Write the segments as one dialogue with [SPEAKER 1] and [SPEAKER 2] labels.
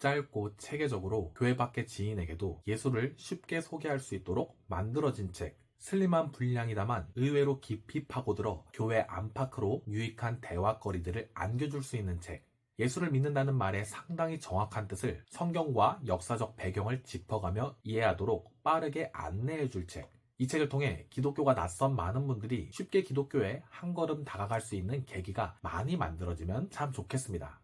[SPEAKER 1] 짧고 체계적으로 교회 밖의 지인에게도 예수를 쉽게 소개할 수 있도록 만들어진 책. 슬림한 분량이다만 의외로 깊이 파고들어 교회 안팎으로 유익한 대화거리들을 안겨줄 수 있는 책. 예수를 믿는다는 말의 상당히 정확한 뜻을 성경과 역사적 배경을 짚어가며 이해하도록 빠르게 안내해줄 책. 이 책을 통해 기독교가 낯선 많은 분들이 쉽게 기독교에 한 걸음 다가갈 수 있는 계기가 많이 만들어지면 참 좋겠습니다.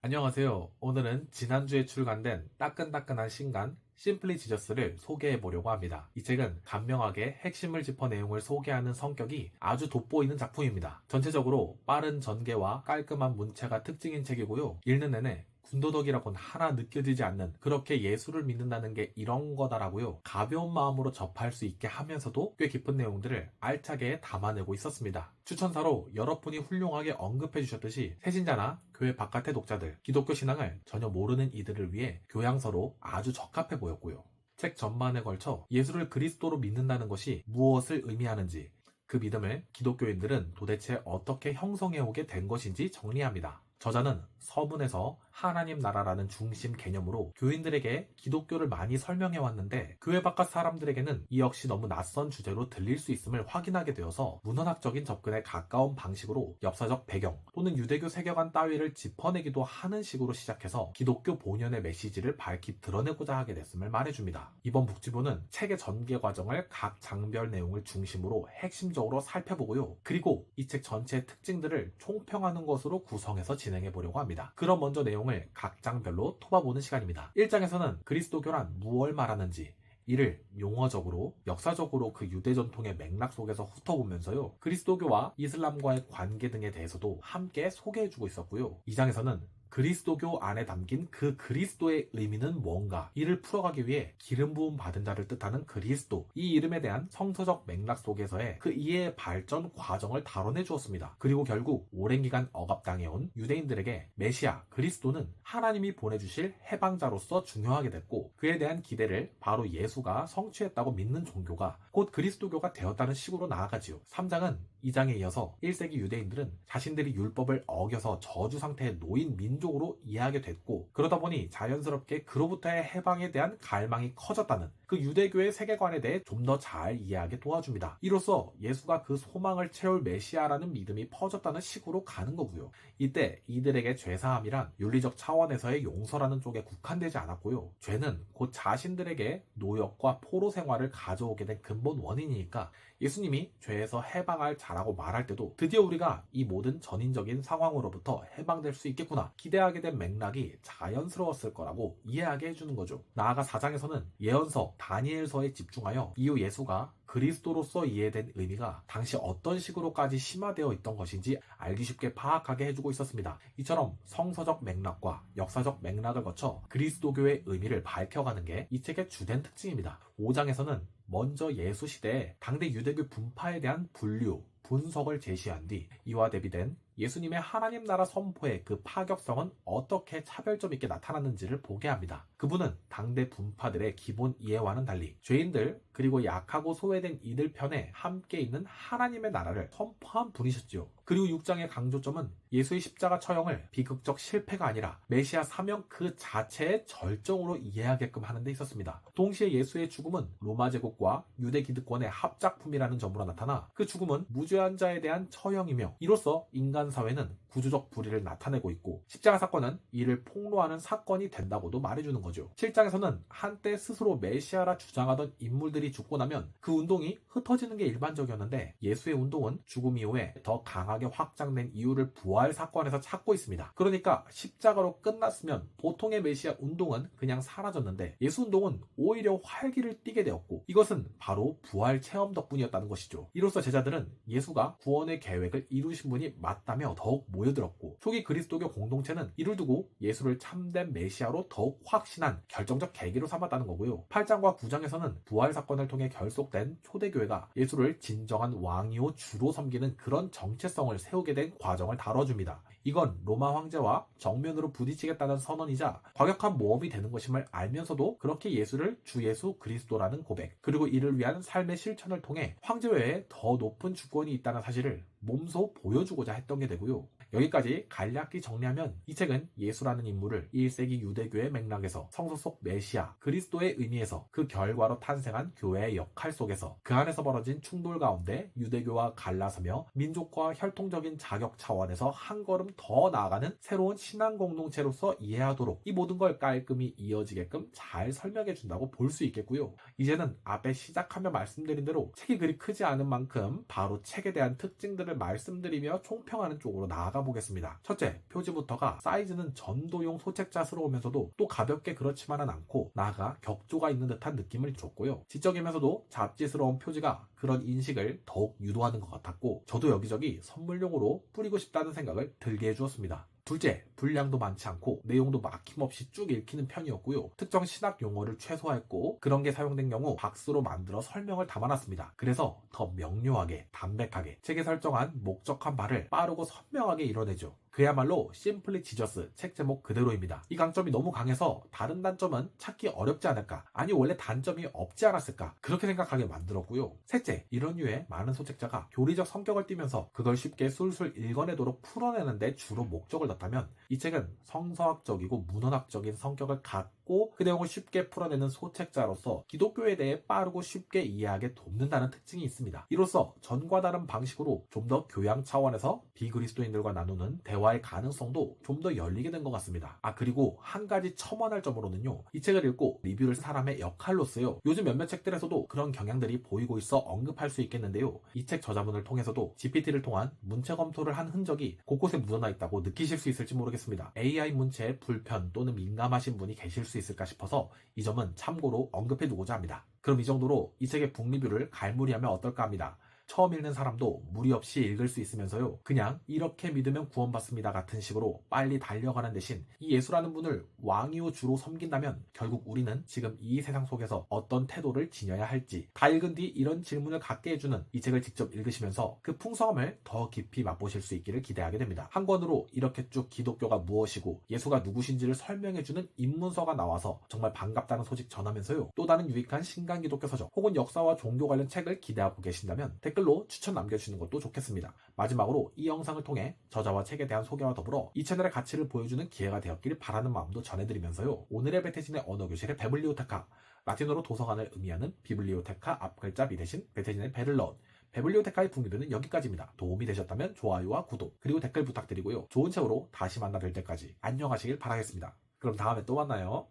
[SPEAKER 1] 안녕하세요. 오늘은 지난주에 출간된 따끈따끈한 신간 심플리 지저스를 소개해 보려고 합니다. 이 책은 간명하게 핵심을 짚어 내용을 소개하는 성격이 아주 돋보이는 작품입니다. 전체적으로 빠른 전개와 깔끔한 문체가 특징인 책이고요. 읽는 내내 군더더기라고는 하나 느껴지지 않는, 그렇게 예수를 믿는다는 게 이런 거다라고요, 가벼운 마음으로 접할 수 있게 하면서도 꽤 깊은 내용들을 알차게 담아내고 있었습니다. 추천사로 여러분이 훌륭하게 언급해 주셨듯이 새신자나 교회 바깥의 독자들, 기독교 신앙을 전혀 모르는 이들을 위해 교양서로 아주 적합해 보였고요. 책 전반에 걸쳐 예수를 그리스도로 믿는다는 것이 무엇을 의미하는지, 그 믿음을 기독교인들은 도대체 어떻게 형성해 오게 된 것인지 정리합니다. 저자는 서문에서 하나님 나라라는 중심 개념으로 교인들에게 기독교를 많이 설명해 왔는데, 교회 바깥 사람들에게는 이 역시 너무 낯선 주제로 들릴 수 있음을 확인하게 되어서 문헌학적인 접근에 가까운 방식으로 역사적 배경 또는 유대교 세계관 따위를 짚어내기도 하는 식으로 시작해서 기독교 본연의 메시지를 밝히 드러내고자 하게 됐음을 말해줍니다. 이번 북지부는 책의 전개 과정을 각 장별 내용을 중심으로 핵심적으로 살펴보고요. 그리고 이 책 전체의 특징들을 총평하는 것으로 구성해서 진행해 보려고 합니다. 그럼 먼저 내용을 각 장별로 토바보는 시간입니다. 1장에서는 그리스도교란 무엇을 말하는지, 이를 용어적으로, 역사적으로 그 유대 전통의 맥락 속에서 훑어보면서요, 그리스도교와 이슬람과의 관계 등에 대해서도 함께 소개해주고 있었고요. 2장에서는 그리스도교 안에 담긴 그 그리스도의 의미는 뭔가, 이를 풀어가기 위해 기름 부음 받은 자를 뜻하는 그리스도, 이 이름에 대한 성서적 맥락 속에서의 그 이해의 발전 과정을 다뤄내 주었습니다. 그리고 결국 오랜 기간 억압당해온 유대인들에게 메시아 그리스도는 하나님이 보내주실 해방자로서 중요하게 됐고, 그에 대한 기대를 바로 예수가 성취했다고 믿는 종교가 곧 그리스도교가 되었다는 식으로 나아가지요. 3장은 2장에 이어서 1세기 유대인들은 자신들이 율법을 어겨서 저주 상태에 놓인 민족으로 이해하게 됐고, 그러다 보니 자연스럽게 그로부터의 해방에 대한 갈망이 커졌다는 그 유대교의 세계관에 대해 좀 더 잘 이해하게 도와줍니다. 이로써 예수가 그 소망을 채울 메시아라는 믿음이 퍼졌다는 식으로 가는 거고요. 이때 이들에게 죄사함이란 윤리적 차원에서의 용서라는 쪽에 국한되지 않았고요. 죄는 곧 자신들에게 노역과 포로 생활을 가져오게 된 근본 원인이니까 예수님이 죄에서 해방할 자라고 말할 때도 드디어 우리가 이 모든 전인적인 상황으로부터 해방될 수 있겠구나 기대하게 된 맥락이 자연스러웠을 거라고 이해하게 해주는 거죠. 나아가 4장에서는 예언서 다니엘서에 집중하여 이후 예수가 그리스도로서 이해된 의미가 당시 어떤 식으로까지 심화되어 있던 것인지 알기 쉽게 파악하게 해주고 있었습니다. 이처럼 성서적 맥락과 역사적 맥락을 거쳐 그리스도교의 의미를 밝혀가는 게 이 책의 주된 특징입니다. 5장에서는 먼저 예수 시대에 당대 유대교 분파에 대한 분류, 분석을 제시한 뒤 이와 대비된 예수님의 하나님 나라 선포의 그 파격성은 어떻게 차별점 있게 나타났는지를 보게 합니다. 그분은 당대 분파들의 기본 이해와는 달리 죄인들 그리고 약하고 소외된 이들 편에 함께 있는 하나님의 나라를 선포한 분이셨지요. 그리고 6장의 강조점은 예수의 십자가 처형을 비극적 실패가 아니라 메시아 사명 그 자체의 절정으로 이해하게끔 하는 데 있었습니다. 동시에 예수의 죽음은 로마 제국과 유대 기득권의 합작품이라는 점으로 나타나 그 죽음은 무죄한 자에 대한 처형이며, 이로써 인간 사회는 구조적 불의를 나타내고 있고 십자가 사건은 이를 폭로하는 사건이 된다고도 말해주는 거죠. 7장에서는 한때 스스로 메시아라 주장하던 인물들이 죽고 나면 그 운동이 흩어지는 게 일반적이었는데, 예수의 운동은 죽음 이후에 더 강하게 확장된 이유를 부활 사건에서 찾고 있습니다. 그러니까 십자가로 끝났으면 보통의 메시아 운동은 그냥 사라졌는데 예수 운동은 오히려 활기를 띠게 되었고, 이것은 바로 부활 체험 덕분이었다는 것이죠. 이로써 제자들은 예수가 구원의 계획을 이루신 분이 맞다며 더욱 모여들었고, 초기 그리스도교 공동체는 이를 두고 예수를 참된 메시아로 더욱 확신한 결정적 계기로 삼았다는 거고요. 8장과 9장에서는 부활 사건을 통해 결속된 초대교회가 예수를 진정한 왕이요 주로 섬기는 그런 정체성을 세우게 된 과정을 다뤄줍니다. 이건 로마 황제와 정면으로 부딪히겠다는 선언이자 과격한 모험이 되는 것임을 알면서도 그렇게 예수를 주 예수 그리스도라는 고백, 그리고 이를 위한 삶의 실천을 통해 황제 외에 더 높은 주권이 있다는 사실을 몸소 보여주고자 했던 게 되고요. 여기까지 간략히 정리하면 이 책은 예수라는 인물을 1세기 유대교의 맥락에서 성서 속 메시아, 그리스도의 의미에서 그 결과로 탄생한 교회의 역할 속에서 그 안에서 벌어진 충돌 가운데 유대교와 갈라서며 민족과 혈통적인 자격 차원에서 한 걸음 더 나아가는 새로운 신앙 공동체로서 이해하도록 이 모든 걸 깔끔히 이어지게끔 잘 설명해 준다고 볼 수 있겠고요. 이제는 앞에 시작하며 말씀드린 대로 책이 그리 크지 않은 만큼 바로 책에 대한 특징들을 말씀드리며 총평하는 쪽으로 나아가 보겠습니다. 첫째, 표지부터가 사이즈는 전도용 소책자스러우면서도 또 가볍게 그렇지만은 않고 나아가 격조가 있는 듯한 느낌을 줬고요. 지적이면서도 잡지스러운 표지가 그런 인식을 더욱 유도하는 것 같았고, 저도 여기저기 선물용으로 뿌리고 싶다는 생각을 들게 해주었습니다. 둘째, 분량도 많지 않고 내용도 막힘없이 쭉 읽히는 편이었고요. 특정 신학 용어를 최소화했고 그런 게 사용된 경우 박스로 만들어 설명을 담아놨습니다. 그래서 더 명료하게, 담백하게 책에 설정한 목적한 바를 빠르고 선명하게 이뤄내죠. 그야말로 심플리 지저스, 책 제목 그대로입니다. 이 강점이 너무 강해서 다른 단점은 찾기 어렵지 않을까, 아니 원래 단점이 없지 않았을까, 그렇게 생각하게 만들었고요. 셋째, 이런 류의 많은 소책자가 교리적 성격을 띠면서 그걸 쉽게 술술 읽어내도록 풀어내는데 주로 목적을 넣었다면 이 책은 성서학적이고 문헌학적인 성격을 갖고 그 내용을 쉽게 풀어내는 소책자로서 기독교에 대해 빠르고 쉽게 이해하게 돕는다는 특징이 있습니다. 이로써 전과 다른 방식으로 좀 더 교양 차원에서 비그리스도인들과 나누는 대화의 가능성도 좀 더 열리게 된 것 같습니다. 그리고 한 가지 첨언할 점으로는요, 이 책을 읽고 리뷰를 쓴 사람의 역할로서요, 요즘 몇몇 책들에서도 그런 경향들이 보이고 있어 언급할 수 있겠는데요, 이 책 저자분을 통해서도 GPT를 통한 문체 검토를 한 흔적이 곳곳에 묻어나 있다고 느끼실 수 있을지 모르겠습니다. AI 문체에 불편 또는 민감하신 분이 계실 수 있을까 싶어서 이 점은 참고로 언급해 두고자 합니다. 그럼 이 정도로 이 책의 북리뷰를 갈무리하면 어떨까 합니다. 처음 읽는 사람도 무리 없이 읽을 수 있으면서요, 그냥 이렇게 믿으면 구원받습니다 같은 식으로 빨리 달려가는 대신 이 예수라는 분을 왕이요 주로 섬긴다면 결국 우리는 지금 이 세상 속에서 어떤 태도를 지녀야 할지 다 읽은 뒤 이런 질문을 갖게 해주는 이 책을 직접 읽으시면서 그 풍성함을 더 깊이 맛보실 수 있기를 기대하게 됩니다. 한 권으로 이렇게 쭉 기독교가 무엇이고 예수가 누구신지를 설명해주는 입문서가 나와서 정말 반갑다는 소식 전하면서요, 또 다른 유익한 신간 기독교 서적 혹은 역사와 종교 관련 책을 기대하고 계신다면 댓글로 추천 남겨주시는 것도 좋겠습니다. 마지막으로 이 영상을 통해 저자와 책에 대한 소개와 더불어 이 채널의 가치를 보여주는 기회가 되었길 바라는 마음도 전해드리면서요, 오늘의 베테진의 언어교실의 베블리오테카, 라틴어로 도서관을 의미하는 비블리오테카 앞글자 미 대신 베테진의 배를 넣은 베블리오테카의 북리뷰는 여기까지입니다. 도움이 되셨다면 좋아요와 구독 그리고 댓글 부탁드리고요, 좋은 책으로 다시 만나 뵐 때까지 안녕하시길 바라겠습니다. 그럼 다음에 또 만나요.